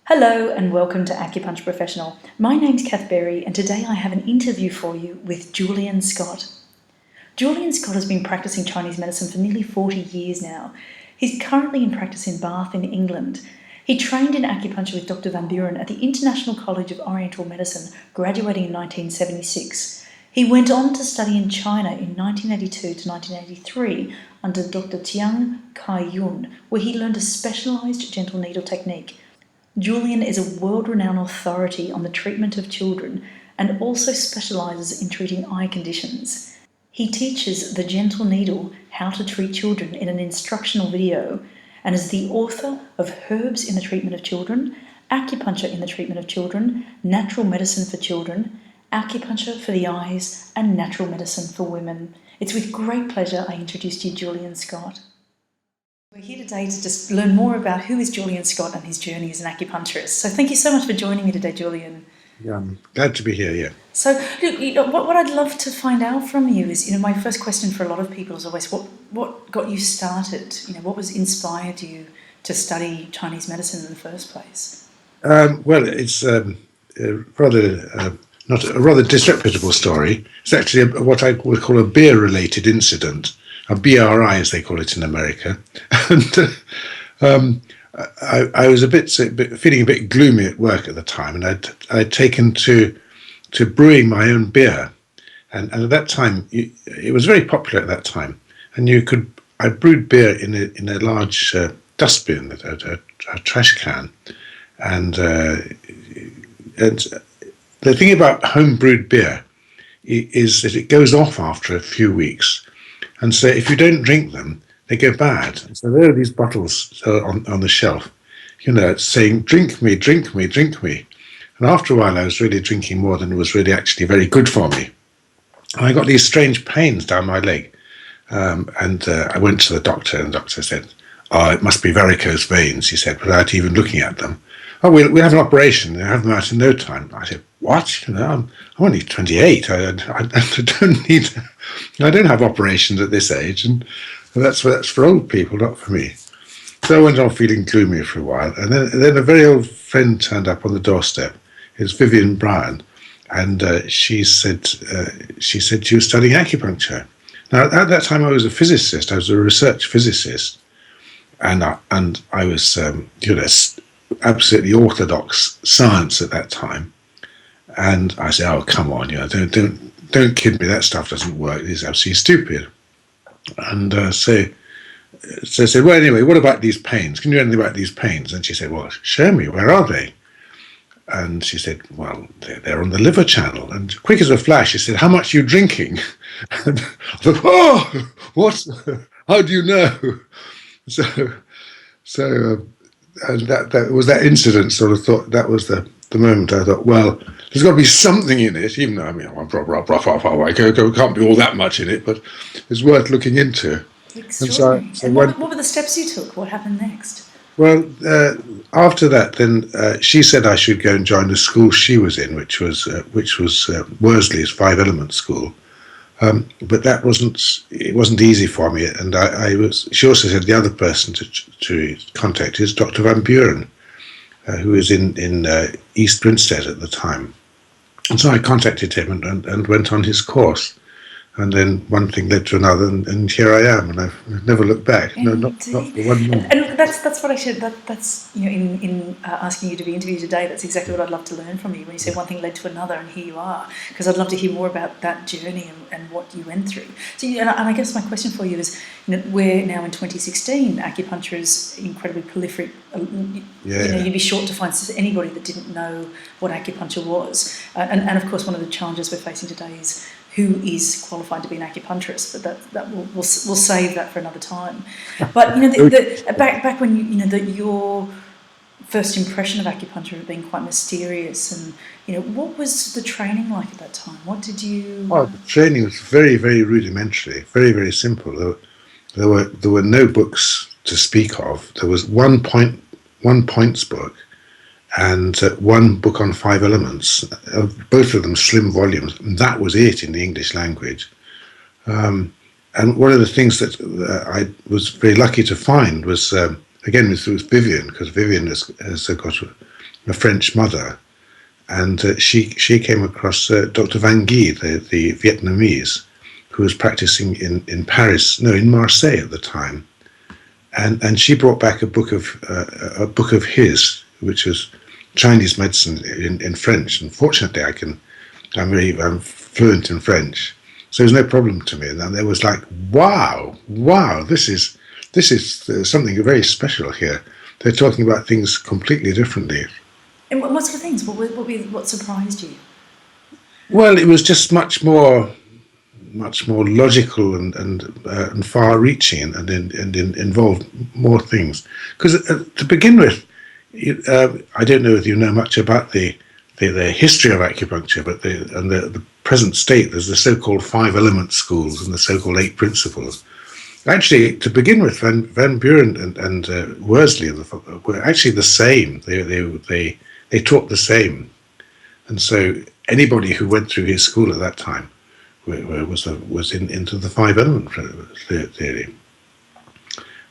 Hello and welcome to Acupuncture Professional. My name's Kath and today I have an interview for you with Julian Scott. Julian Scott has been practicing Chinese medicine for nearly 40 years now. He's currently in practice in Bath in England. He trained in acupuncture with Dr. Van Buren at the International College of Oriental Medicine, graduating in 1976. He went on to study in China in 1982 to 1983 under Dr. Tiang Kai-yun, where he learned a specialised gentle needle technique. Julian is a world-renowned authority on the treatment of children and also specialises in treating eye conditions. He teaches the gentle needle how to treat children in an instructional video and is the author of Herbs in the Treatment of Children, Acupuncture in the Treatment of Children, Natural Medicine for Children, Acupuncture for the Eyes, and Natural Medicine for Women. It's with great pleasure I introduce to you Julian Scott. We're here today to just learn more about who is Julian Scott and his journey as an acupuncturist. So thank you so much for joining me today, Julian. Yeah, I'm glad to be here, yeah. So look, what I'd love to find out from you is, my first question for a lot of people is always, what got you started? What inspired you to study Chinese medicine in the first place? Well, it's not a rather disreputable story. It's actually what I would call a beer-related incident. A BRI, as they call it in America, and I was feeling a bit gloomy at work at the time, and I'd taken to brewing my own beer, and at that time it was very popular at that time, and I brewed beer in a large dustbin, a trash can, and the thing about home brewed beer is that it goes off after a few weeks. And so if you don't drink them, they go bad. So there are these bottles on the shelf, saying, drink me, drink me, drink me. And after a while, I was really drinking more than was really actually very good for me. And I got these strange pains down my leg. And I went to the doctor, and the doctor said, "Oh, it must be varicose veins," he said, without even looking at them. "Oh, we'll have an operation and have them out in no time." I said, "What? I'm only 28. I don't have operations at this age, and that's for old people, not for me." So I went on feeling gloomy for a while, and then a very old friend turned up on the doorstep. It was Vivian Bryan, and she said she was studying acupuncture. Now at that time I was a physicist. I was a research physicist, and I was absolutely orthodox science at that time. And I said, "Oh, come on, don't kid me. That stuff doesn't work. It's absolutely stupid." And so I said, "Well, anyway, what about these pains? Can you do anything about these pains?" And she said, "Well, show me. Where are they?" And she said, "Well, they're on the liver channel." And quick as a flash, she said, "How much are you drinking?" And I thought, "Oh, what? How do you know?" So and that was that incident. Sort of thought that was the moment I thought, well, there's got to be something in it, even though I can't be all that much in it, but it's worth looking into. Extraordinary. And what were the steps you took? What happened next? Well, after that, then she said I should go and join the school she was in, which was Worsley's 5 Element School. But it wasn't easy for me, and she also said the other person to contact is Dr. Van Buren, who was in East Grinstead at the time. And so I contacted him and went on his course. And then one thing led to another, and here I am, and I've never looked back. No, not for 1 month. And that's what I should. That's in asking you to be interviewed today. That's exactly what I'd love to learn from you. When you say one thing led to another, and here you are, because I'd love to hear more about that journey and what you went through. So, and I guess my question for you is, we're now in 2016. Acupuncture is incredibly prolific. You'd be short to find anybody that didn't know what acupuncture was. And of course, one of the challenges we're facing today is who is qualified to be an acupuncturist, but that we'll save that for another time. But back when your first impression of acupuncture had been quite mysterious, and what was the training like at that time? What did you? Oh, the training was very, very rudimentary, very, very simple. There were no books to speak of. There was one points book, and one book on 5 elements, both of them slim volumes. And that was it in the English language. And one of the things that I was very lucky to find was a again with Vivian, because Vivian has got a French mother, and she came across Dr. Van Guy, the Vietnamese, who was practicing in Paris, no, in Marseille at the time, and she brought back a book of his, which was Chinese medicine in French. And fortunately, I'm fluent in French, so there's no problem to me. And there was like, wow, this is something very special here. They're talking about things completely differently. And what sort of things? What surprised you? Well, it was just much more logical and far-reaching, and involved more things. Because to begin with, I don't know if you know much about the history of acupuncture, but the present state. There's the so-called 5 element schools and the so-called 8 principles. Actually, to begin with, Van Buren and Worsley were actually the same. They taught the same, and so anybody who went through his school at that time was into the 5 element theory.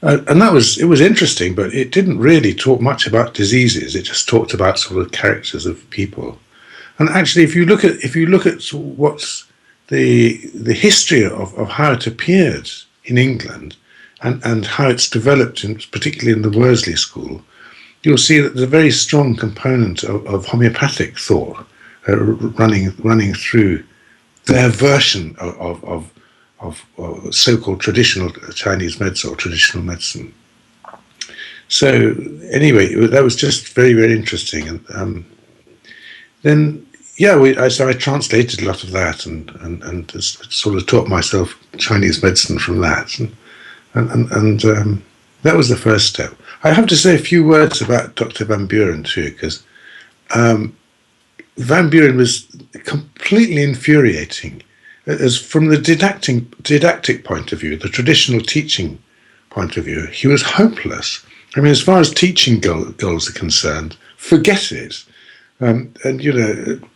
And it was interesting, but it didn't really talk much about diseases. It just talked about sort of characters of people. And actually, if you look at what's the history of how it appeared in England and how it's developed, particularly in the Worsley school, you'll see that there's a very strong component of homeopathic thought running through their version of so-called traditional Chinese medicine or traditional medicine. So anyway, that was just very, very interesting. And then, so I translated a lot of that and sort of taught myself Chinese medicine from that. And that was the first step. I have to say a few words about Dr. Van Buren too, because Van Buren was completely infuriating. As from the didactic point of view, the traditional teaching point of view, he was hopeless. I mean, as far as teaching goals are concerned, forget it. And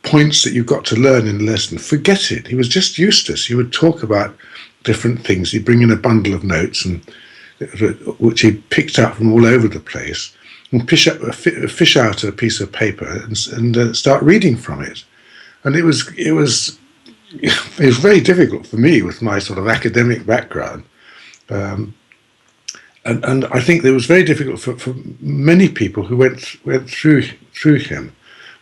points that you've got to learn in a lesson, forget it. He was just useless. He would talk about different things. He'd bring in a bundle of notes, which he picked up from all over the place, and fish out a piece of paper and start reading from it. And it was very difficult for me with my sort of academic background. And I think it was very difficult for many people who went through him.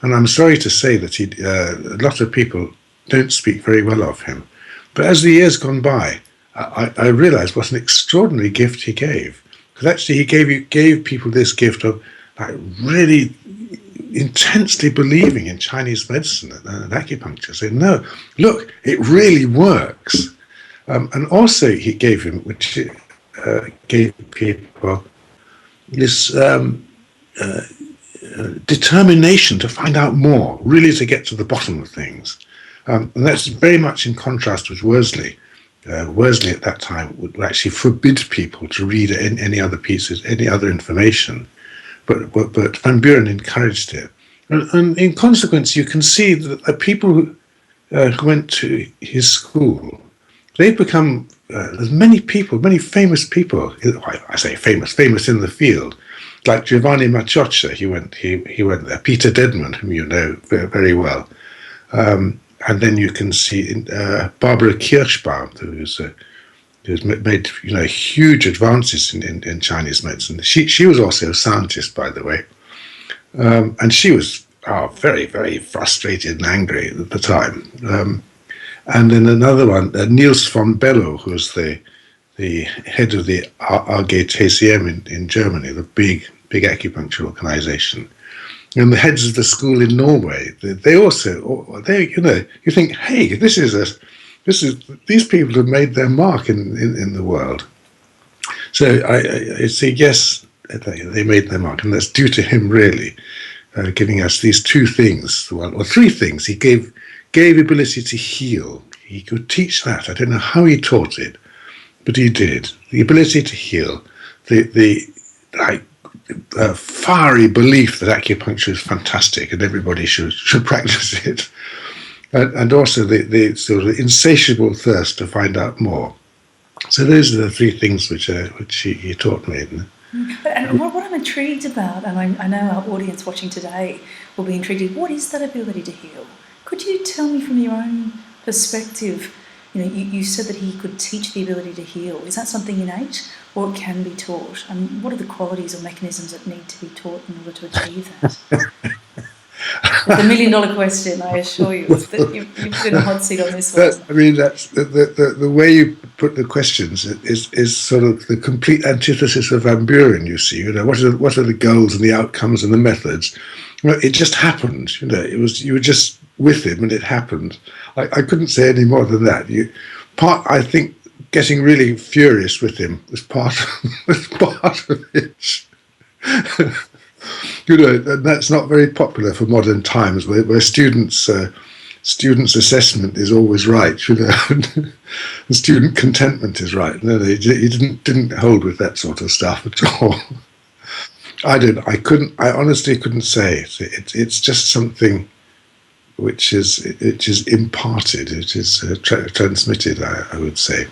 And I'm sorry to say that a lot of people don't speak very well of him. But as the years gone by, I realized what an extraordinary gift he gave. Because actually he gave people this gift of like really intensely believing in Chinese medicine and acupuncture, saying, no, look, it really works. And also he gave people this determination to find out more, really to get to the bottom of things. And that's very much in contrast with Worsley. Worsley at that time would actually forbid people to read any other pieces, any other information. But Van Buren encouraged it. And in consequence, you can see that the people who went to his school, they've become, there's many famous people, I say famous in the field, like Giovanni Maciocia, he went there, Peter Dedman, whom you know very well. And then you can see Barbara Kirschbaum, who's made huge advances in Chinese medicine. She was also a scientist, by the way, and she was very, very frustrated and angry at the time. And then another one, Niels von Bellow, who was the head of the AG TCM in Germany, the big acupuncture organization. And the heads of the school in Norway, they also, you think, hey, these people have made their mark in the world. So I say, yes, they made their mark, and that's due to him, really, giving us these 2 things, or 3 things. He gave ability to heal. He could teach that. I don't know how he taught it, but he did. The ability to heal, the fiery belief that acupuncture is fantastic and everybody should practice it, and also the sort of insatiable thirst to find out more. So those are the 3 things which he taught me. And what I'm intrigued about, and I know our audience watching today will be intrigued, what is that ability to heal? Could you tell me from your own perspective, you said that he could teach the ability to heal. Is that something innate or it can be taught? And what are the qualities or mechanisms that need to be taught in order to achieve that? It's the $1,000,000 question, I assure you. You've been a hot seat on this one. That's the way you put the questions is sort of the complete antithesis of Van Buren. You see, what are the goals and the outcomes and the methods? Well, it just happened. You were just with him and it happened. I couldn't say any more than that. I think getting really furious with him was part of it. And that's not very popular for modern times, where students' assessment is always right, and student contentment is right. No, he didn't hold with that sort of stuff at all. I honestly couldn't say. It's just something which is imparted, it is transmitted, I would say.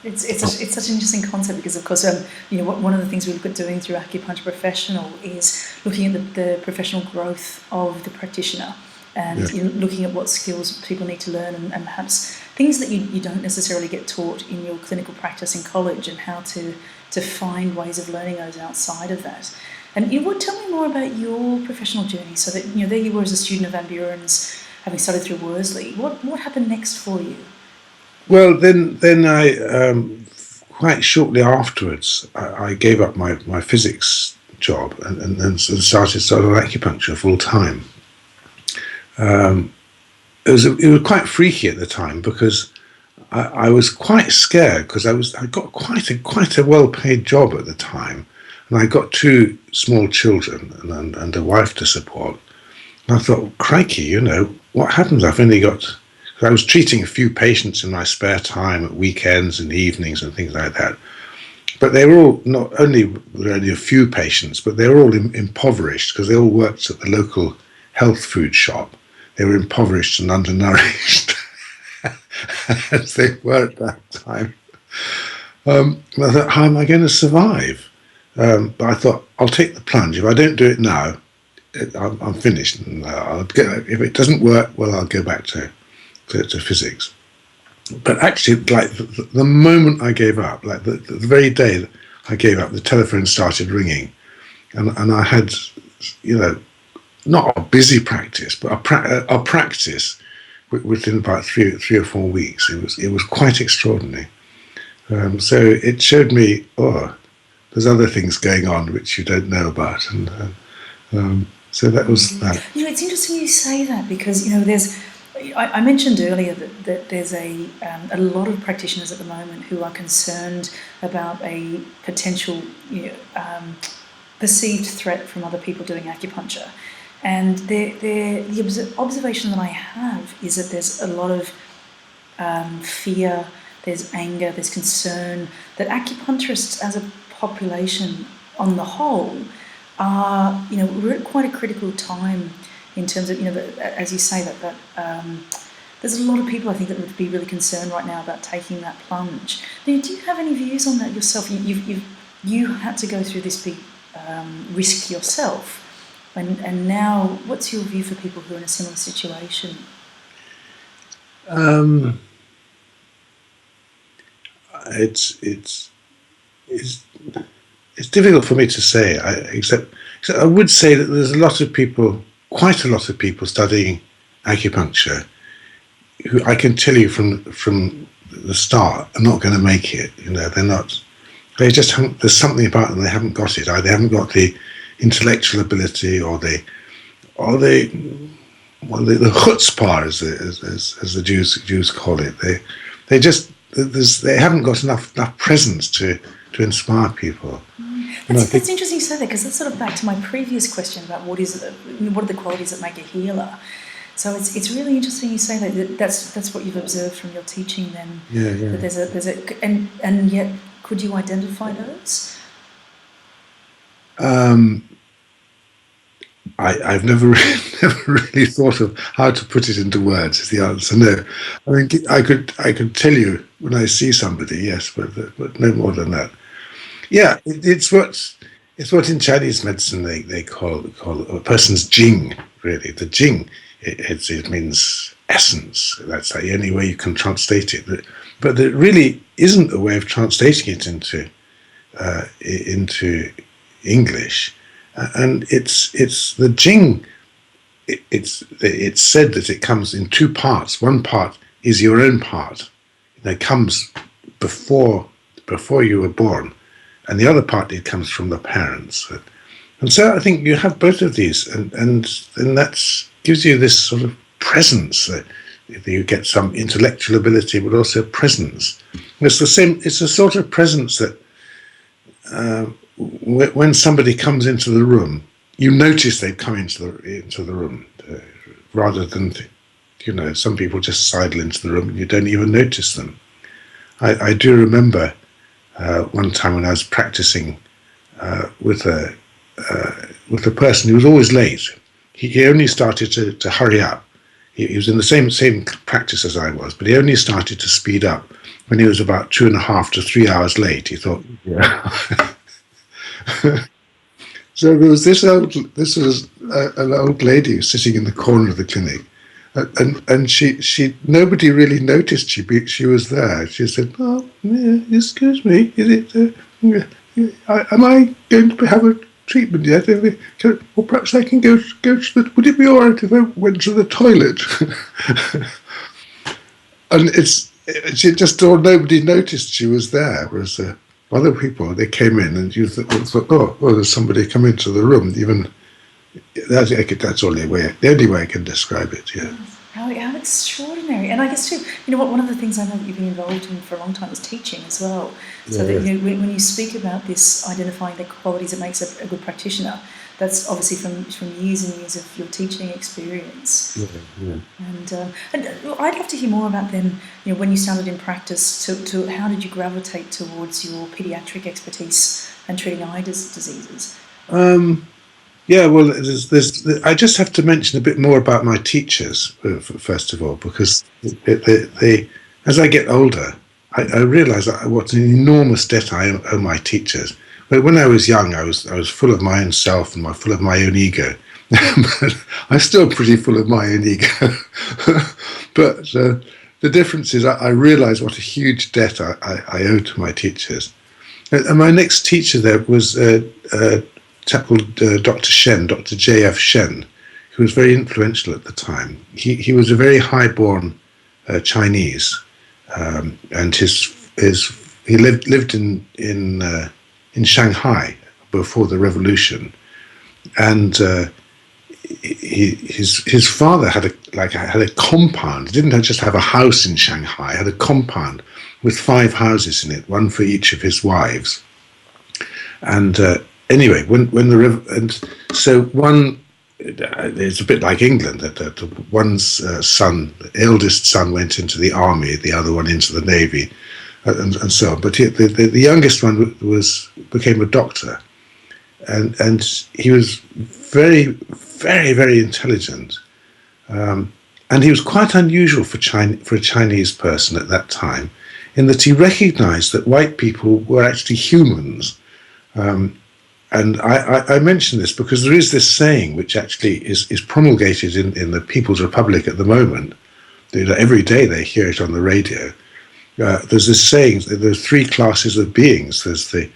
It's such an interesting concept because, of course, one of the things we look at doing through Acupuncture Professional is looking at the professional growth of the practitioner and looking at what skills people need to learn and perhaps things that you don't necessarily get taught in your clinical practice in college, and how to find ways of learning those outside of that. And tell me more about your professional journey. So that there you were as a student of Van Buren's, having studied through Worsley. What happened next for you? Well, then I quite shortly afterwards I gave up my physics job and started acupuncture full time. It was quite freaky at the time because I was quite scared because I got quite a well-paid job at the time, and I got 2 small children and a wife to support. And I thought, crikey, what happens? I was treating a few patients in my spare time at weekends and evenings and things like that. But they were all not only a few patients, but they were all impoverished because they all worked at the local health food shop. They were impoverished and undernourished as they were at that time. And I thought, how am I going to survive? But I thought, I'll take the plunge. If I don't do it now, I'm finished. And if it doesn't work, well, I'll go back to physics. But actually, like the moment I gave up, like the very day that I gave up, the telephone started ringing, and I had, not a busy practice, but a practice within about three or 4 weeks. It was quite extraordinary. So it showed me, there's other things going on which you don't know about, and so that was that. It's interesting you say that because I mentioned earlier that there's a lot of practitioners at the moment who are concerned about a potential perceived threat from other people doing acupuncture. And the observation that I have is that there's a lot of fear, there's anger, there's concern, that acupuncturists as a population on the whole are, we're at quite a critical time in terms of, as you say, that there's a lot of people I think that would be really concerned right now about taking that plunge. Now, do you have any views on that yourself? You had to go through this big risk yourself, and now what's your view for people who are in a similar situation? It's difficult for me to say. Except I would say that there's quite a lot of people studying acupuncture who I can tell you from the start are not going to make it. They're not. They just haven't. There's something about them. They haven't got it. They haven't got the intellectual ability or the chutzpah, as the Jews call it. They haven't got enough presence to inspire people. That's interesting you say that, because that's sort of back to my previous question about what are the qualities that make a healer. So it's really interesting you say that. That's what you've observed from your teaching. Then that there's a and yet could you identify those? I've never really thought of how to put it into words. Is the answer? No, I mean I could tell you when I see somebody, yes, but no more than that. Yeah, it's what in Chinese medicine they call a person's jing. Really, the jing it means essence. That's the only way you can translate it. But there really isn't a way of translating it into English, and it's the jing. It's said that it comes in two parts. One part is your own part that comes before you were born, and the other part it comes from the parents. And so I think you have both of these, and that gives you this sort of presence that you get some intellectual ability, but also presence. It's the same. It's a sort of presence that when somebody comes into the room, you notice they've come into the room, rather than some people just sidle into the room and you don't even notice them. I do remember one time when I was practicing with a person who was always late. He only started to hurry up. He was in the same practice as I was, but he only started to speed up when he was about 2.5 to 3 hours late. He thought, yeah. So there was this was an old lady sitting in the corner of the clinic, and she nobody really noticed she was there. She said, "Oh, yeah, excuse me, is it? Am I going to have a treatment yet? Or perhaps I can go to the. Would it be all right if I went to the toilet?" And she just thought nobody noticed she was there. Whereas other people, they came in and you thought, oh, there's somebody come into the room. Even that's only the only way I can describe it. Yeah. How extraordinary! And I guess too, one of the things I know that you've been involved in for a long time is teaching as well. So that when you speak about this, identifying the qualities that makes a good practitioner, that's obviously from years and years of your teaching experience. Yeah. And I'd love to hear more about then, when you started in practice, to how did you gravitate towards your pediatric expertise and treating eye diseases? Yeah, well, I just have to mention a bit more about my teachers, first of all, because as I get older, I realise what an enormous debt I owe my teachers. But when I was young, I was full of my own self and full of my own ego. But I'm still pretty full of my own ego. But the difference is I realise what a huge debt I owe to my teachers. And my next teacher there was a chap called Dr. Shen, Dr. J.F. Shen, who was very influential at the time. He was a very high-born Chinese, and he lived in Shanghai before the revolution, and his father had a compound. He didn't just have a house in Shanghai; he had a compound with 5 houses in it, one for each of his wives, and. Anyway, it's a bit like England, that one's son, the eldest son, went into the army, the other one into the navy, and so on. But the youngest one became a doctor, and he was very, very, very intelligent, and he was quite unusual for a Chinese person at that time, in that he recognised that white people were actually humans. And I mention this because there is this saying which actually is promulgated in the People's Republic at the moment. Every day they hear it on the radio. There's this saying that there's 3 classes of beings. There's the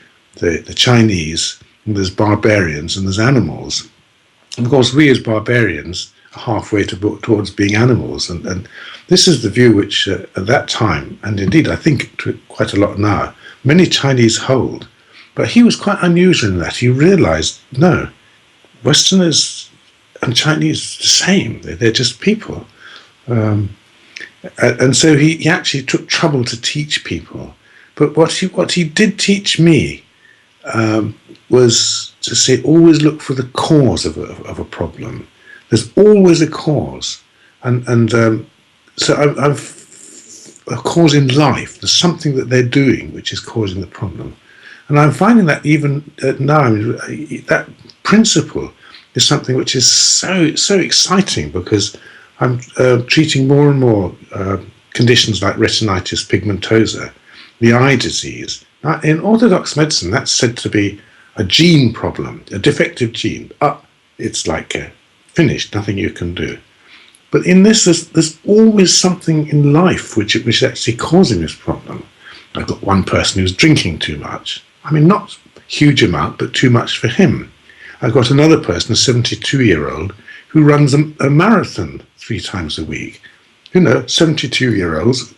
Chinese, and there's barbarians, and there's animals. And of course, we as barbarians are halfway towards being animals. And this is the view which at that time, and indeed I think quite a lot now, many Chinese hold. But he was quite unusual in that he realised, no, Westerners and Chinese are the same. They're just people. And so he actually took trouble to teach people. But what he did teach me was to say, always look for the cause of a problem. There's always a cause. And so I've a cause in life. There's something that they're doing which is causing the problem. And I'm finding that even now, that principle is something which is so exciting, because I'm treating more and more conditions like retinitis pigmentosa, the eye disease, In Orthodox medicine, that's said to be a gene problem, a defective gene. It's like finished, nothing you can do. But in this, there's always something in life which is actually causing this problem. I've got one person who's drinking too much. I mean, not a huge amount, but too much for him. I've got another person, a 72-year-old, who runs a marathon 3 times a week. 72-year-olds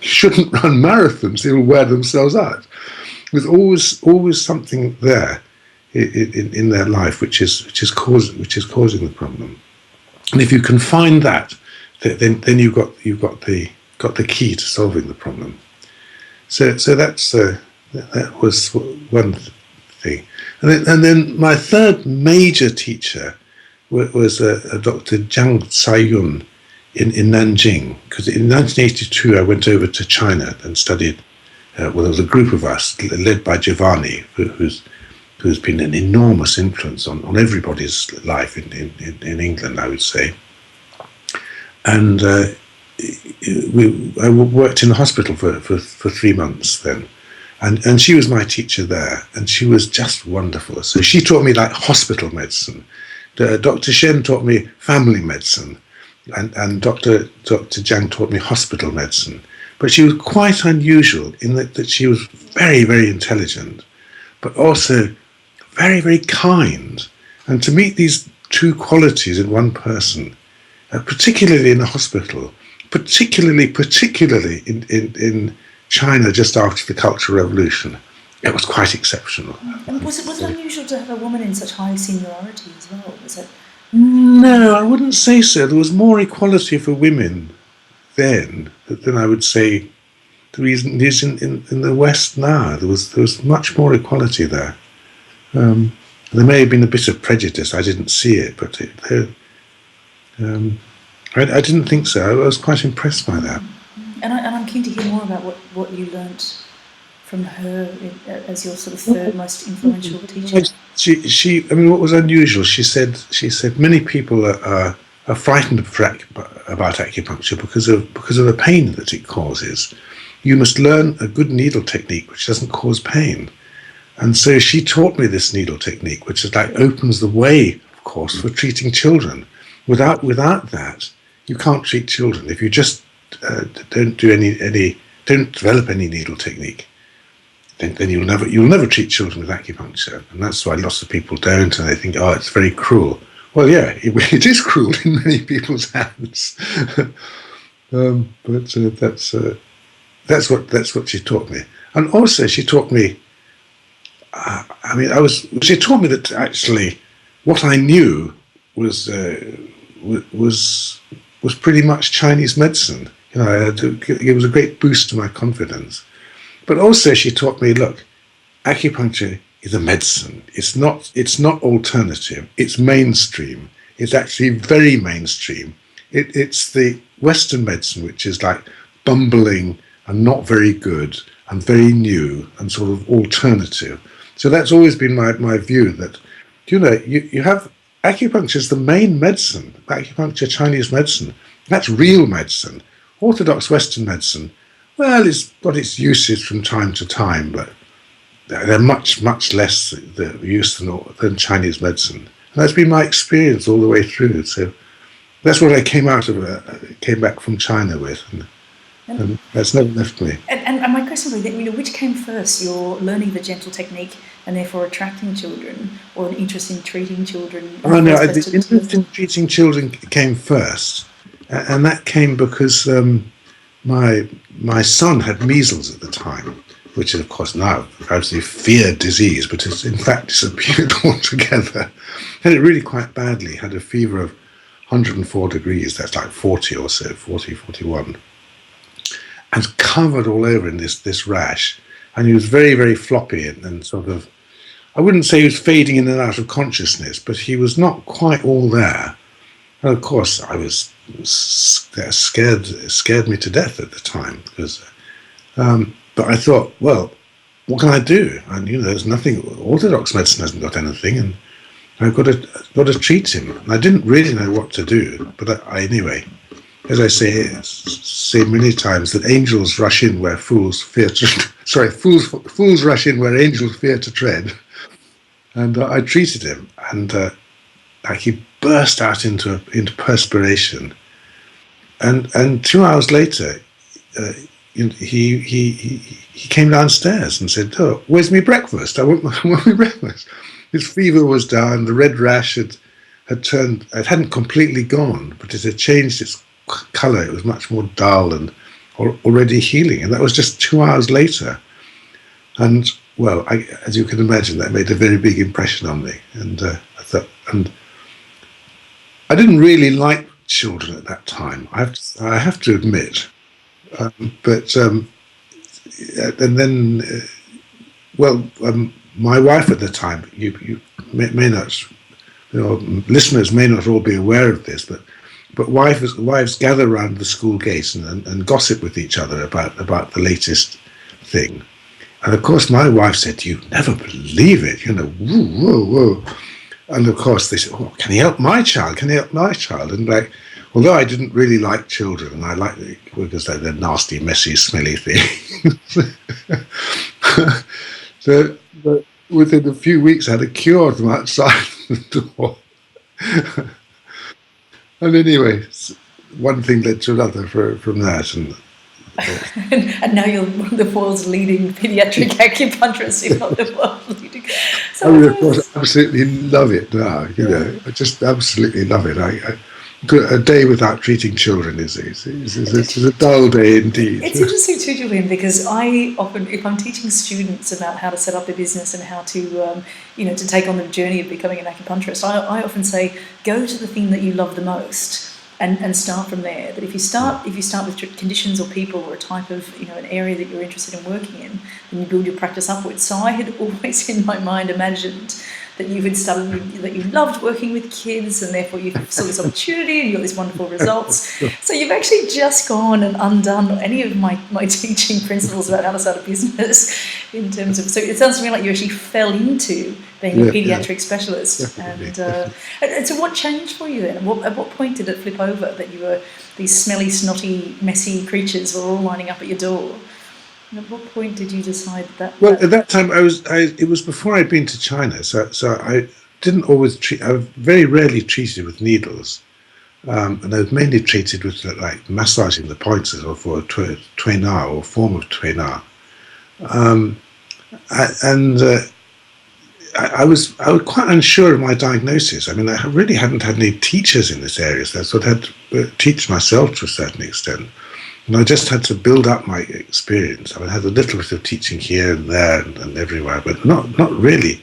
shouldn't run marathons. They will wear themselves out. There's always something there in their life which is causing the problem. And if you can find that, then you've got the key to solving the problem. So that was one thing. And then my third major teacher was a Dr. Jiang Caiyun in Nanjing, because in 1982 I went over to China and studied. There was a group of us led by Giovanni, who's been an enormous influence on everybody's life in England, I would say. And I worked in the hospital for 3 months then. And she was my teacher there, and she was just wonderful. So she taught me like hospital medicine. Dr. Shen taught me family medicine, and Dr. Jiang taught me hospital medicine. But she was quite unusual in that she was very, very intelligent, but also very, very kind. And to meet these two qualities in one person, particularly in a hospital, particularly in China just after the Cultural Revolution, it was quite exceptional. And was it unusual to have a woman in such high seniority as well? Was it? No, I wouldn't say so. There was more equality for women then than I would say the reason is in the West now. There was much more equality there. There may have been a bit of prejudice. I didn't see it, but I didn't think so. I was quite impressed by that. And I'm keen to hear more about what you learnt from her as your sort of third most influential teacher. I mean, what was unusual? She said many people are frightened about acupuncture because of the pain that it causes. You must learn a good needle technique which doesn't cause pain. And so she taught me this needle technique, which is like opens the way, of course, for treating children. Without that, you can't treat children. If you just don't develop any needle technique, then you'll never treat children with acupuncture. And that's why lots of people don't, and they think, oh, it's very cruel. Well, yeah, it is cruel in many people's hands. But that's what she taught me. And also she taught me. She taught me that actually what I knew was pretty much Chinese medicine. It was a great boost to my confidence. But also she taught me, look, acupuncture is a medicine. It's not alternative. It's mainstream. It's actually very mainstream. It's the Western medicine, which is like bumbling and not very good and very new and sort of alternative. So that's always been my view that, you have acupuncture is the main medicine. Acupuncture, Chinese medicine, that's real medicine. Orthodox Western medicine, well, it's got its uses from time to time, but they're much, much less the use than Chinese medicine. And that's been my experience all the way through. So that's what I came back from China with, and that's never left me. And my question would be, which came first, your learning the gentle technique and therefore attracting children, or an interest in treating children? Oh no, the interest in treating children came first, and that came because my son had measles at the time, which is of course now obviously feared disease, but it's in fact disappeared altogether. Had it really quite badly, had a fever of 104 degrees, that's like 40 or so, 40, 41. And covered all over in this rash. And he was very, very floppy and sort of, I wouldn't say he was fading in and out of consciousness, but he was not quite all there. And of course, I was scared me to death at the time. But I thought, well, what can I do? And there's nothing. Orthodox medicine hasn't got anything, and I've got to treat him. And I didn't really know what to do, but anyway, as I say many times, that angels rush in where fools fear to. Sorry, fools rush in where angels fear to tread. And I treated him, and like he burst out into perspiration. And 2 hours later, he came downstairs and said, "Oh, where's my breakfast? I want my breakfast." His fever was down. The red rash had turned. It hadn't completely gone, but it had changed its colour. It was much more dull and already healing. And that was just 2 hours later. And well, as you can imagine, that made a very big impression on me. And I thought, and I didn't really like children at that time. I have to admit. But and then, my wife at the time, you may not, listeners may not all be aware of this, but wives gather around the school gate and gossip with each other about the latest thing. And of course, my wife said, "You never believe it, whoa, whoa." And of course, they said, "Oh, can he help my child? Can he help my child?" And like, although I didn't really like children, and I liked it because they're nasty, messy, smelly things. But within a few weeks, I had a cure of them outside the door. And anyway, one thing led to another from that. And now you're one of the world's leading pediatric acupuncturists, if not the world's leading. So of course, I absolutely love it now. I just absolutely love it. A day without treating children is a dull day indeed. It's interesting too, Julian, because I often, if I'm teaching students about how to set up their business and how to, to take on the journey of becoming an acupuncturist, I often say, go to the thing that you love the most and start from there. That if you start with conditions or people or a type of, an area that you're interested in working in, then you build your practice upwards. So I had always in my mind imagined that you had studied, that you loved working with kids, and therefore you saw this opportunity and you got these wonderful results. So you've actually just gone and undone any of my teaching principles about how to start a business in terms of. So it sounds to me like you actually fell into being a paediatric specialist. And so what changed for you then? At what point did it flip over that you were these smelly, snotty, messy creatures were all lining up at your door? And at what point did you decide that? Well, at that time, it was before I'd been to China, so I didn't always treat. I was very rarely treated with needles, and I was mainly treated with like massaging the pointers or for Tui Na or form of Tui Na, I was quite unsure of my diagnosis. I mean, I really hadn't had any teachers in this area, so I sort of had to teach myself to a certain extent. And I just had to build up my experience. I mean, I had a little bit of teaching here and there and everywhere, but not really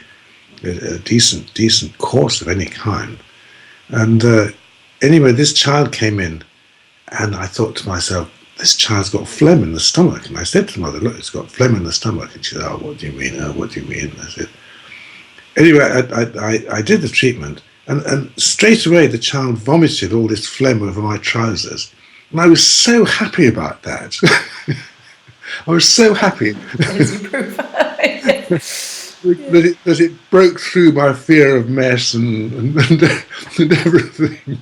a decent course of any kind. And anyway, this child came in, and I thought to myself, this child's got phlegm in the stomach. And I said to the mother, "Look, it's got phlegm in the stomach." And she said, "Oh, what do you mean? Oh, what do you mean?" I said, anyway, I did the treatment, and straight away the child vomited all this phlegm over my trousers. And I was so happy about that. I was so happy that it broke through my fear of mess and everything.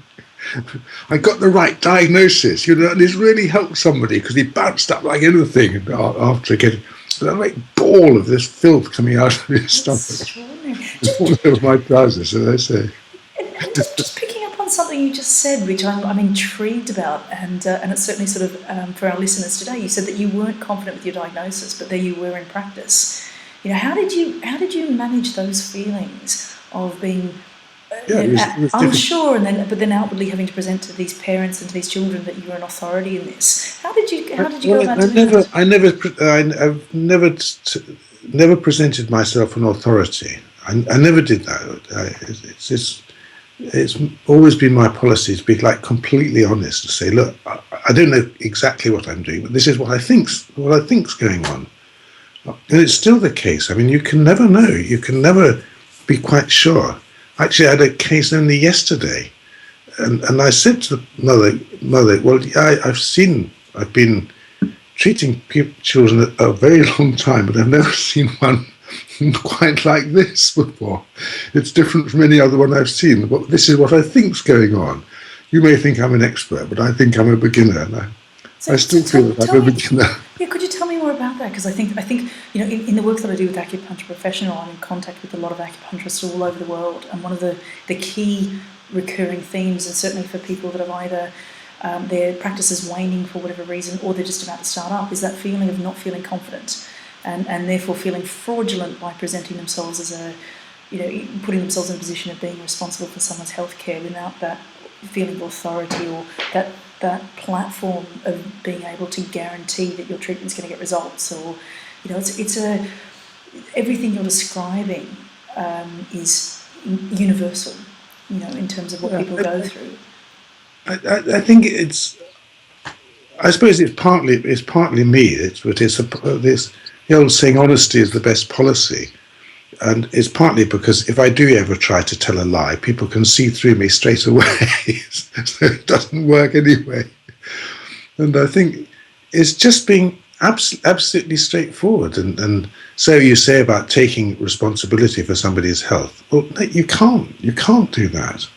I got the right diagnosis, and it's really helped somebody because he bounced up like anything after getting a great ball of this filth coming out of his stomach. All over my trousers, as I say. Just picking up on something you just said, which I'm intrigued about, and it's certainly sort of for our listeners today. You said that you weren't confident with your diagnosis, but there you were in practice. How did you manage those feelings of being unsure, but then outwardly having to present to these parents and to these children that you were an authority in this? How did you go about doing that? I've never presented myself an authority. I never did that. It's always been my policy to be like completely honest, to say, look, I don't know exactly what I'm doing, but this is what I think's going on. And it's still the case. I mean, you can never know. You can never be quite sure. Actually, I had a case only yesterday, and I said to the mother, well, I've been treating children a very long time, but I've never seen one quite like this before. It's different from any other one I've seen. This is what I think's going on. You may think I'm an expert, but I think I'm a beginner, and I still feel that I'm a beginner. Yeah, could you tell me more about that? Because I think in the work that I do with Acupuncture Professional, I'm in contact with a lot of acupuncturists all over the world, and one of the key recurring themes, and certainly for people that have either their practice is waning for whatever reason, or they're just about to start up, is that feeling of not feeling confident, and therefore feeling fraudulent by presenting themselves as putting themselves in a position of being responsible for someone's healthcare without that feeling of authority or that platform of being able to guarantee that your treatment's going to get results, or it's everything you're describing is universal, in terms of what people go through. I think I suppose it's partly me. It's the old saying, honesty is the best policy. And it's partly because if I do ever try to tell a lie, people can see through me straight away. So it doesn't work anyway. And I think it's just being absolutely straightforward. And so you say about taking responsibility for somebody's health. Well, you can't do that.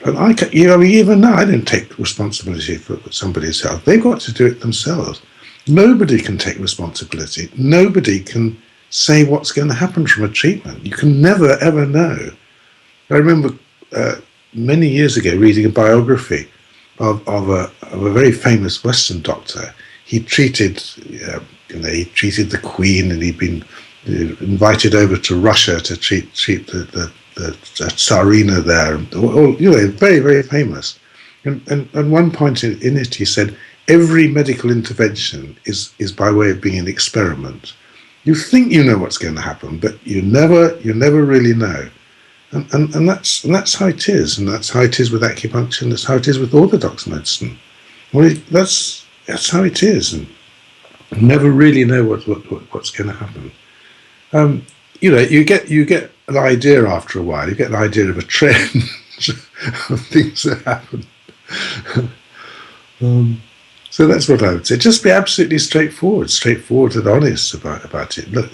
And even now, I don't take responsibility for somebody's health. They've got to do it themselves. Nobody can take responsibility. Nobody can say what's going to happen from a treatment. You can never, ever know. I remember many years ago reading a biography of a very famous Western doctor. He treated the Queen, and he'd been invited over to Russia to treat the Tsarina there. Very, very famous. And one point in it, he said, every medical intervention is by way of being an experiment. You think you know what's going to happen, but you never really know. And that's how it is, and that's how it is with acupuncture, and that's how it is with orthodox medicine. Well, that's how it is, and you never really know what's going to happen. You get an idea after a while. You get an idea of a trend of things that happen. So that's what I would say. Just be absolutely straightforward and honest about it. Look,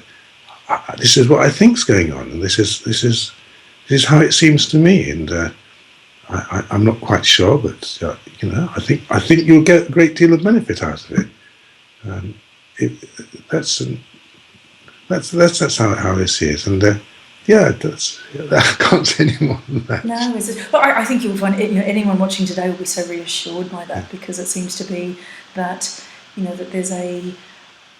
this is what I think's going on, and this is how it seems to me. And I'm not quite sure, but I think you'll get a great deal of benefit out of it. That's how I see it. And I can't say any more than that. No, I think you'll find anyone watching today will be so reassured by that, because it seems to be that that there's a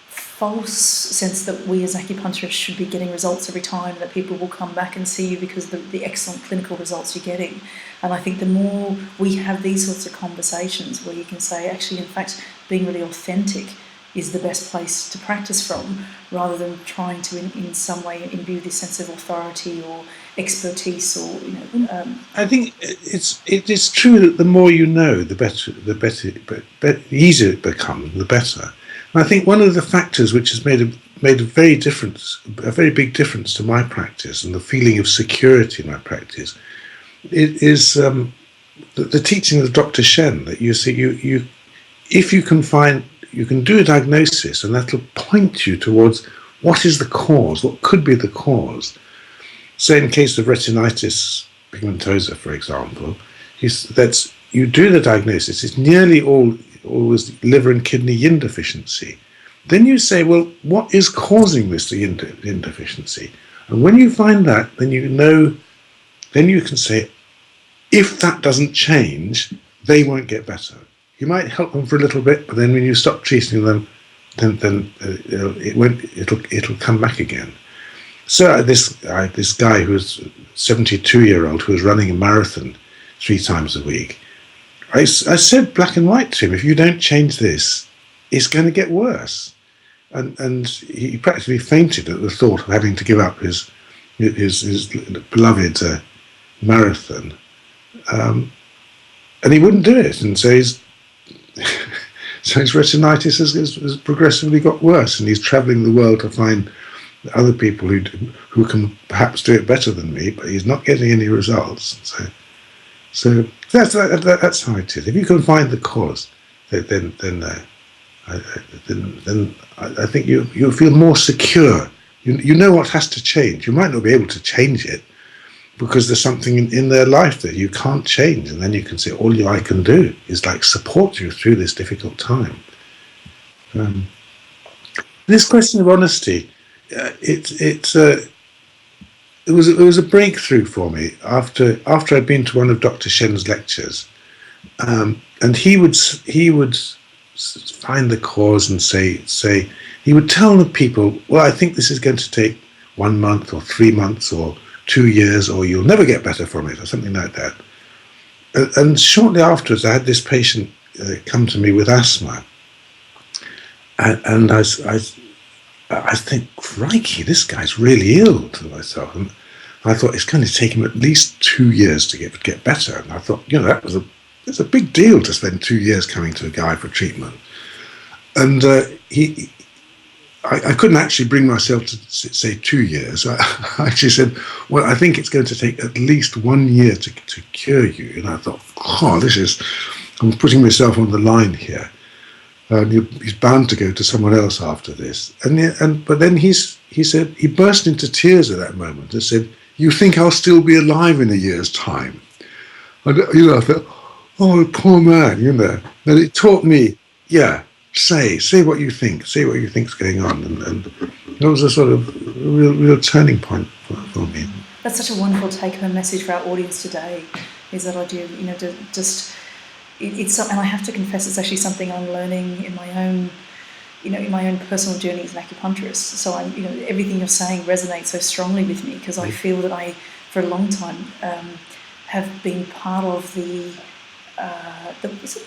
false sense that we as acupuncturists should be getting results every time, that people will come back and see you because of the excellent clinical results you're getting. And I think the more we have these sorts of conversations where you can say, actually, in fact, being really authentic is the best place to practice from, rather than trying to in some way imbue this sense of authority or expertise, or I think it is true that the more you know, the better, the easier it becomes, the better. And I think one of the factors which has made a very big difference to my practice and the feeling of security in my practice, is the teaching of Dr. Shen, that you see if you can find. You can do a diagnosis, and that'll point you towards what is the cause, what could be the cause. So in case of retinitis pigmentosa, for example, you do the diagnosis, it's nearly always liver and kidney yin deficiency. Then you say, well, what is causing this yin deficiency? And when you find that, then you can say, if that doesn't change, they won't get better. You might help them for a little bit, but then when you stop treating them, then it'll come back again. So this guy who was 72-year-old who was running a marathon 3 times a week, I said black and white to him, if you don't change this, it's going to get worse. And he practically fainted at the thought of having to give up his beloved marathon, and he wouldn't do it. And so his retinitis has progressively got worse, and he's travelling the world to find other people who can perhaps do it better than me, but he's not getting any results. So that's how it is. If you can find the cause, then I think you'll feel more secure. You know what has to change. You might not be able to change it, because there's something in their life that you can't change, and then you can say, all I can do is like support you through this difficult time. This question of honesty, it was a breakthrough for me after I'd been to one of Dr. Shen's lectures, and he would find the cause and say he would tell the people, well, I think this is going to take 1 month or 3 months or 2 years, or you'll never get better from it, or something like that. And shortly afterwards, I had this patient come to me with asthma, and I think, crikey, this guy's really ill, to myself. And I thought it's going to take him at least 2 years to get better. And I thought, it's a big deal to spend 2 years coming to a guy for treatment. And I couldn't actually bring myself to say 2 years. I actually said, well, I think it's going to take at least 1 year to cure you. And I thought, I'm putting myself on the line here. He's bound to go to someone else after this. But then he said, he burst into tears at that moment and said, you think I'll still be alive in a year's time? And, I thought, oh, poor man, And it taught me, say what you think, say what you think's going on. And that was a sort of real turning point for me. That's such a wonderful take-home message for our audience today, is that idea of, it's, and I have to confess, it's actually something I'm learning in my own, in my own personal journey as an acupuncturist. So everything you're saying resonates so strongly with me, because I feel that I, for a long time, have been part of the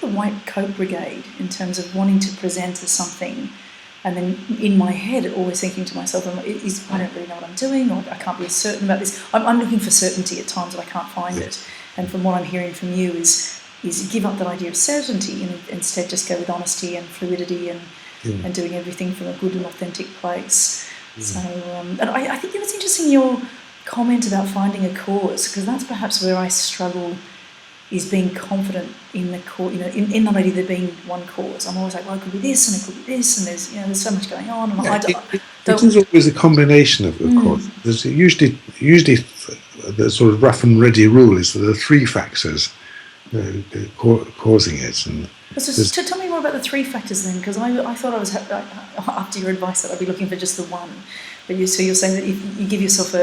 white coat brigade, in terms of wanting to present as something, and then in my head always thinking to myself, I don't really know what I'm doing, or I can't be certain about this. I'm looking for certainty at times, but I can't find it. And from what I'm hearing from you is give up that idea of certainty and instead just go with honesty and fluidity and doing everything from a good and authentic place. So, and I think it was interesting, your comment about finding a cause, because that's perhaps where I struggle, is being confident in the cause, in not only there being one cause. I'm always like, well, it could be this and it could be this, and there's so much going on. And it is always a combination of causes. There's usually the sort of rough and ready rule is that there are 3 factors causing it. And so tell me more about the 3 factors then, because I thought I was, after your advice, that I'd be looking for just the one. But you're saying that if you give yourself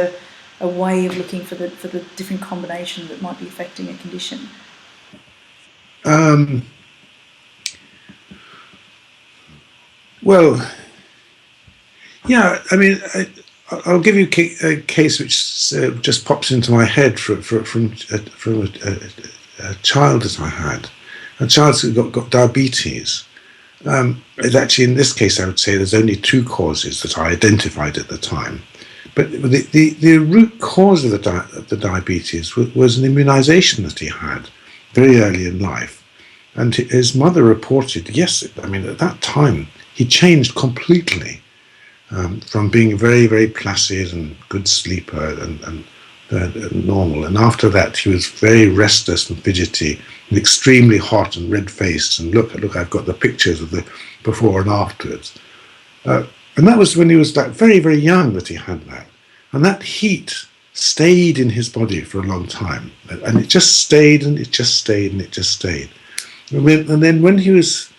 a way of looking for the different combination that might be affecting a condition. Well, yeah. I mean, I'll give you a case which just pops into my head from a child that I had. A child who got diabetes. It's actually, in this case, I would say there's only 2 causes that I identified at the time. But the root cause of the diabetes was an immunization that he had very early in life. And his mother reported, at that time, he changed completely from being very, very placid and good sleeper and normal. And after that, he was very restless and fidgety and extremely hot and red-faced. And look, I've got the pictures of the before and afterwards. And that was when he was very, very young that he had that. And that heat stayed in his body for a long time. And it just stayed, and it just stayed, and it just stayed. And then when he was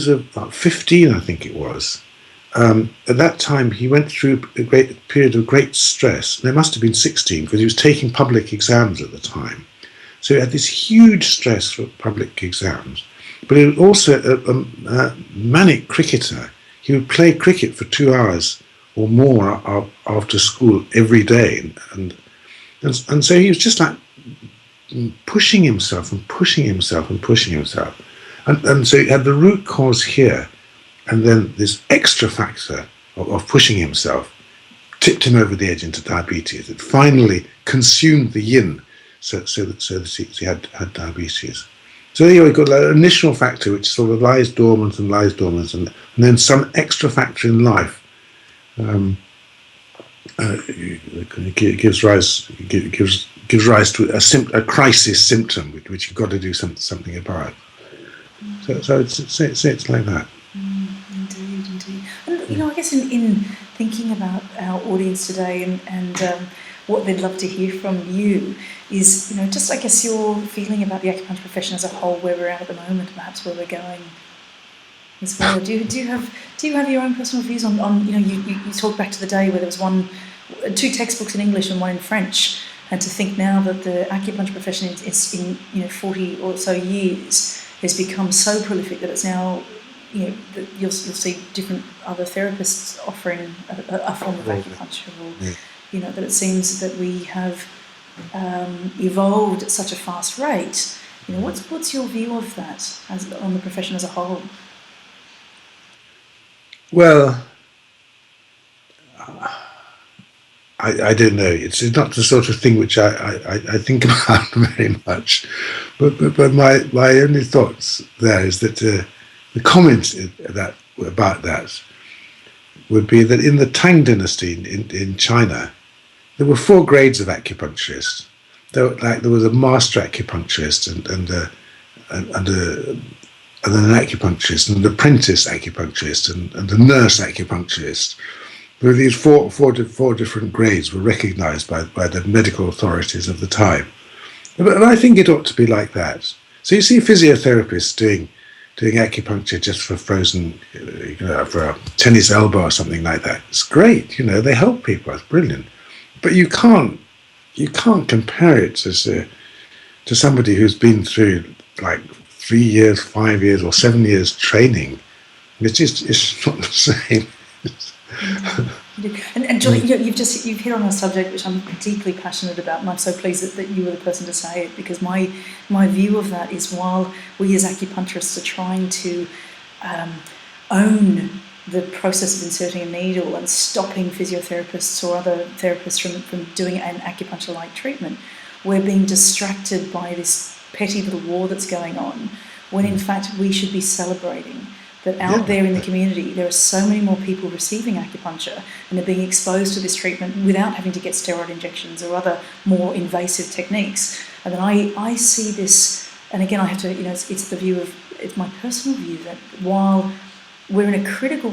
about 15, I think it was, at that time he went through a great period of great stress. There must have been 16, because he was taking public exams at the time. So he had this huge stress for public exams. But he was also a manic cricketer. He would play cricket for 2 hours or more after school every day, and so he was just like pushing himself and pushing himself and pushing himself, and so he had the root cause here, and then this extra factor of pushing himself tipped him over the edge into diabetes. It finally consumed the yin, so that he had diabetes. So there you got an initial factor which sort of lies dormant, and then some extra factor in life gives rise to a crisis symptom which you've got to do something about. So it's like that. Indeed. And I guess in thinking about our audience today, and what they'd love to hear from you is, just I guess your feeling about the acupuncture profession as a whole, where we're at the moment, perhaps where we're going as well. Do you have your own personal views on you talk back to the day where there was two textbooks in English and one in French, and to think now that the acupuncture profession is in 40 or so years has become so prolific that it's now, that you'll see different other therapists offering a form of acupuncture, or that it seems that we have evolved at such a fast rate. What's your view of that on the profession as a whole? Well, I don't know. It's not the sort of thing which I think about very much. But my only thoughts there is that the comment about that would be that in the Tang dynasty in China, there were 4 grades of acupuncturists. There was a master acupuncturist and then an acupuncturist, and an apprentice acupuncturist, and a nurse acupuncturist. But these four different grades were recognised by the medical authorities of the time. And I think it ought to be like that. So you see physiotherapists doing acupuncture just for frozen, for a tennis elbow or something like that. It's great, they help people. It's brilliant. But you can't compare it to somebody who's been through like 3 years, 5 years, or 7 years training. It's not the same. And Julian, you've hit on a subject which I'm deeply passionate about, and I'm so pleased that you were the person to say it, because my view of that is, while we as acupuncturists are trying to own the process of inserting a needle and stopping physiotherapists or other therapists from doing an acupuncture-like treatment, we're being distracted by this petty little war that's going on, when in fact we should be celebrating that out there in the community there are so many more people receiving acupuncture and they're being exposed to this treatment without having to get steroid injections or other more invasive techniques. And then I see this, and again I have to, it's my personal view that while we're in a critical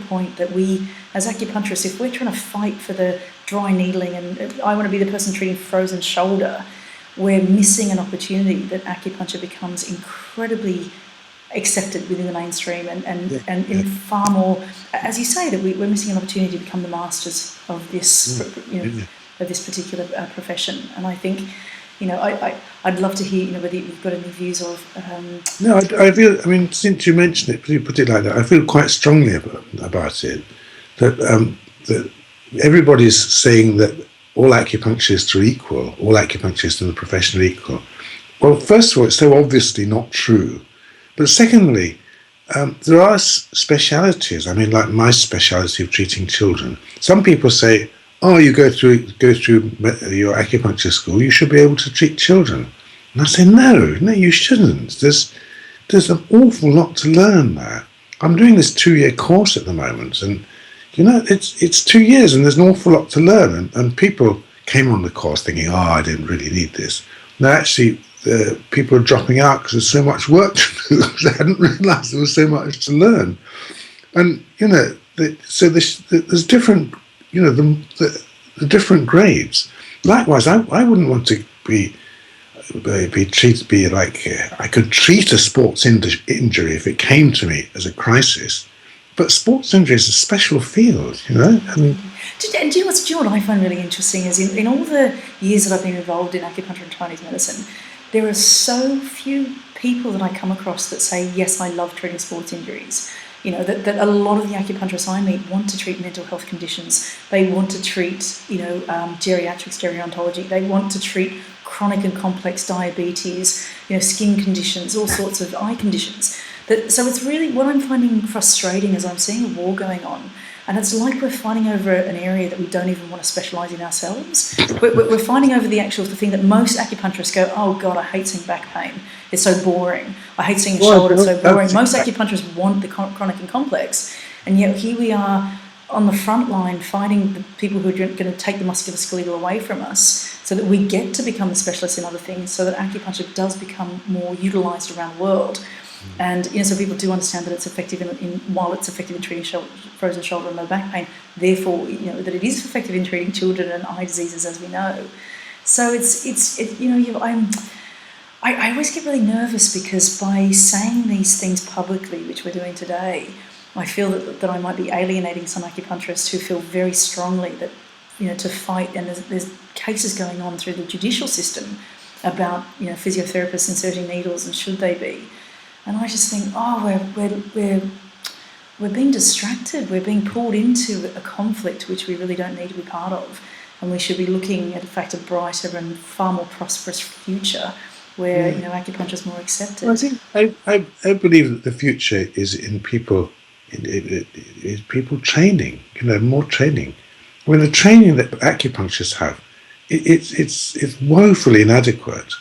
point that we as acupuncturists, if we're trying to fight for the dry needling and I want to be the person treating frozen shoulder, we're missing an opportunity that acupuncture becomes incredibly accepted within the mainstream and in far more, as you say, that we're missing an opportunity to become the masters of this of this particular profession. And I think I'd love to hear whether you've got any views of No, I feel, since you mentioned it, you put it like that, I feel quite strongly about it, that everybody's saying that all acupuncturists are equal, all acupuncturists in the profession are equal. Well, first of all, it's so obviously not true. But secondly, there are specialities. Like my speciality of treating children. Some people say, "Oh, you go through your acupuncture school, you should be able to treat children." And I say, "No, you shouldn't. There's an awful lot to learn there. I'm doing this 2-year course at the moment, and it's 2 years, and there's an awful lot to learn." And people came on the course thinking, "Oh, I didn't really need this." Now, actually, people are dropping out because there's so much work to do. They hadn't realised there was so much to learn. And so there's different, the different grades. Likewise, I wouldn't want to be like I could treat a sports injury if it came to me as a crisis. But sports injury is a special field, Do you know what I find really interesting is in all the years that I've been involved in acupuncture and Chinese medicine, there are so few people that I come across that say, yes, I love treating sports injuries. That a lot of the acupuncturists I meet want to treat mental health conditions. They want to treat, geriatrics, gerontology. They want to treat chronic and complex diabetes, skin conditions, all sorts of eye conditions. So it's really, what I'm finding frustrating is I'm seeing a war going on. And it's like we're fighting over an area that we don't even want to specialise in ourselves. We're fighting over the thing that most acupuncturists go, "Oh God, I hate seeing back pain. It's so boring. I hate seeing a shoulder. It's so boring." Most acupuncturists want the chronic and complex. And yet here we are on the front line fighting the people who are going to take the musculoskeletal away from us so that we get to become the specialists in other things, so that acupuncture does become more utilised around the world. And so people do understand that it's effective while it's effective in treating frozen shoulder and low back pain. Therefore, that it is effective in treating children and eye diseases, as we know. So I always get really nervous because by saying these things publicly, which we're doing today, I feel that I might be alienating some acupuncturists who feel very strongly that to fight, and there's cases going on through the judicial system about physiotherapists inserting needles and should they be. And I just think, we're being distracted. We're being pulled into a conflict which we really don't need to be part of, and we should be looking at, in fact, a brighter and far more prosperous future where acupuncture is more accepted. Well, I believe that the future is in people, is people training. More training. When the training that acupuncturists have, it's woefully inadequate.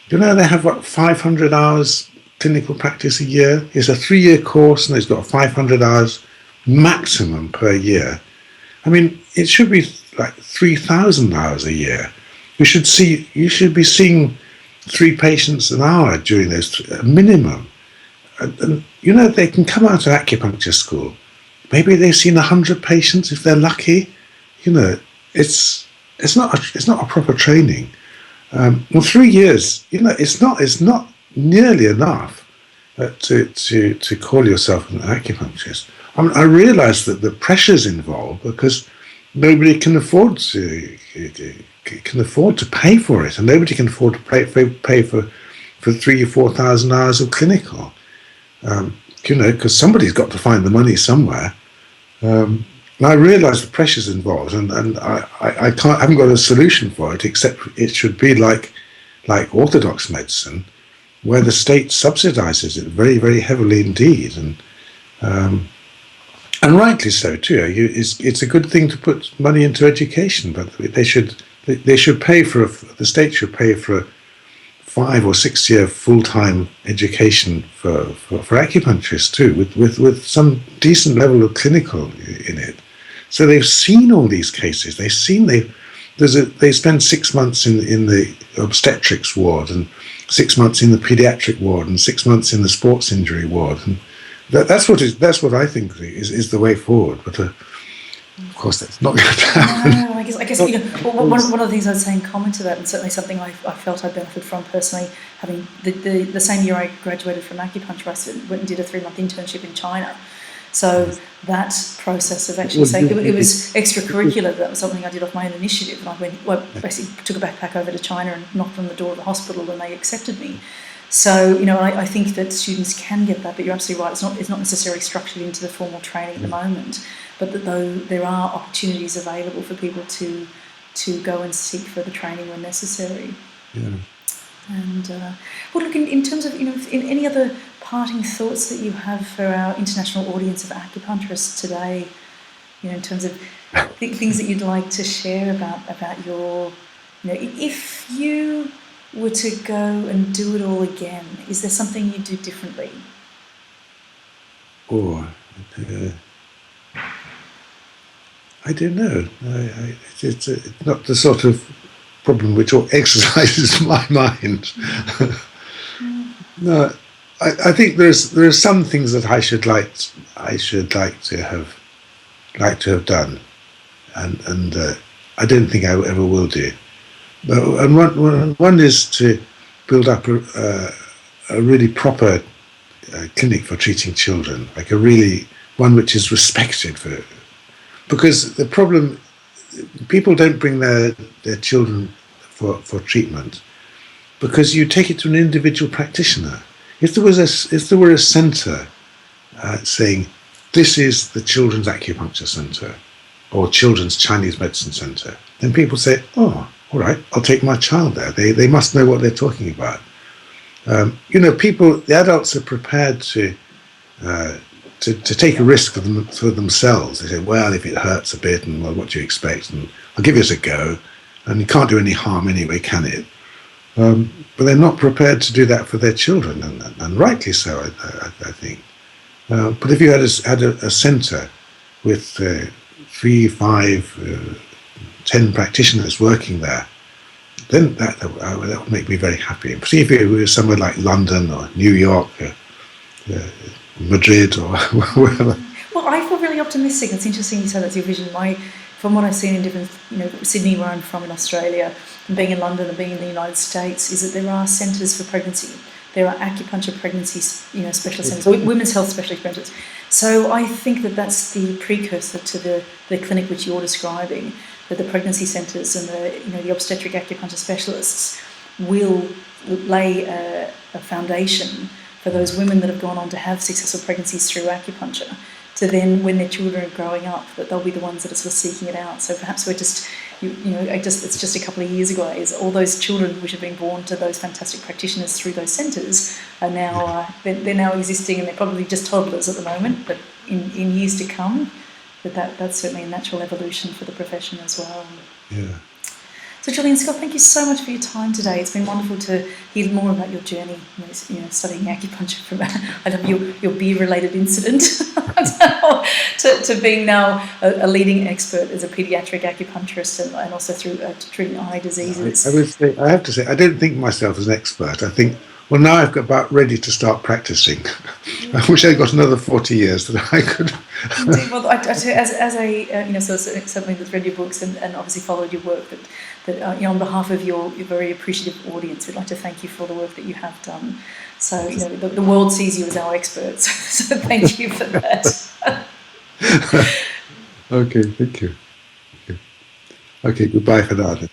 They have 500 hours clinical practice a year. It's a 3-year course and it's got 500 hours maximum per year. I mean, it should be like 3,000 hours a year. You should be seeing 3 patients an hour during those minimum. And they can come out of acupuncture school. Maybe they've seen 100 patients if they're lucky. It's not a proper training. 3 years, it's not nearly enough to call yourself an acupuncturist. I mean, I realise that the pressures involved because nobody can afford to pay for it, and nobody can afford to pay for 3,000 or 4,000 hours of clinical. Because somebody's got to find the money somewhere. And I realise the pressures involved, and I haven't got a solution for it, except it should be like orthodox medicine, where the state subsidises it very, very heavily indeed, and rightly so too. It's a good thing to put money into education, but they should pay for the state should pay for a 5 or 6 year full-time education for acupuncturists too, with some decent level of clinical in it. So they've seen all these cases. They spend 6 months in the obstetrics ward, and 6 months in the pediatric ward, and 6 months in the sports injury ward, and that's what I think is the way forward. But of course, that's not going to happen. No, I guess one of the things I'd say in comment to that, and certainly something I felt I benefited from personally, having the same year I graduated from acupuncture, I went and did a 3-month internship in China. So that process of actually saying it was extracurricular. That was something I did off my own initiative, and I basically took a backpack over to China and knocked on the door of the hospital, and they accepted me. So I think that students can get that, but you're absolutely right. It's not necessarily structured into the formal training at the moment, but that though there are opportunities available for people to go and seek further training when necessary. Yeah. And look, in terms of in any other parting thoughts that you have for our international audience of acupuncturists today, in terms of things that you'd like to share about your, if you were to go and do it all again, is there something you'd do differently? I don't know. It's not the sort of problem which exercises my mind. No, I think there are some things that I should like to have done, and I don't think I ever will do. And one is to build up a really proper clinic for treating children, like one which is respected because the problem, people don't bring their children for treatment because you take it to an individual practitioner. If there were a centre saying this is the Children's Acupuncture Centre or Children's Chinese Medicine Centre, then people say, oh, all right, I'll take my child there. They must know what they're talking about. The adults are prepared to take a risk for themselves. They say, well, if it hurts a bit, and well, what do you expect? And I'll give it a go. And it can't do any harm anyway, can it? But they're not prepared to do that for their children, and rightly so, I think. But if you had a centre with 3, 5, 10 practitioners working there, then that would make me very happy. See if it was somewhere like London or New York Madrid or wherever. Well, I feel really optimistic. It's interesting you say that's your vision. From what I've seen in different, Sydney, where I'm from in Australia, and being in London and being in the United States, is that there are centres for pregnancy. There are acupuncture pregnancy, specialist centres, women's health specialist centres. So I think that that's the precursor to the clinic which you're describing, that the pregnancy centres and the obstetric acupuncture specialists will lay a foundation for those women that have gone on to have successful pregnancies through acupuncture, to then, when their children are growing up, that they'll be the ones that are sort of seeking it out. So perhaps we're just, it's just a couple of years ago, is all those children which have been born to those fantastic practitioners through those centres are now, they're now existing, and they're probably just toddlers at the moment, but in years to come, that's certainly a natural evolution for the profession as well. Yeah. So Julian, Scott, thank you so much for your time today. It's been wonderful to hear more about your journey, studying acupuncture from I love your beer-related incident to being now a leading expert as a paediatric acupuncturist and also through treating eye diseases. I have to say, I don't think myself as an expert. I think, well, now I've got about ready to start practicing. I wish I'd got another 40 years that I could. Indeed. Well, as a somebody that's read your books and obviously followed your work, that on behalf of your very appreciative audience, we'd like to thank you for the work that you have done. So the world sees you as our experts. So thank you for that. Okay, thank you. Okay, goodbye for now then.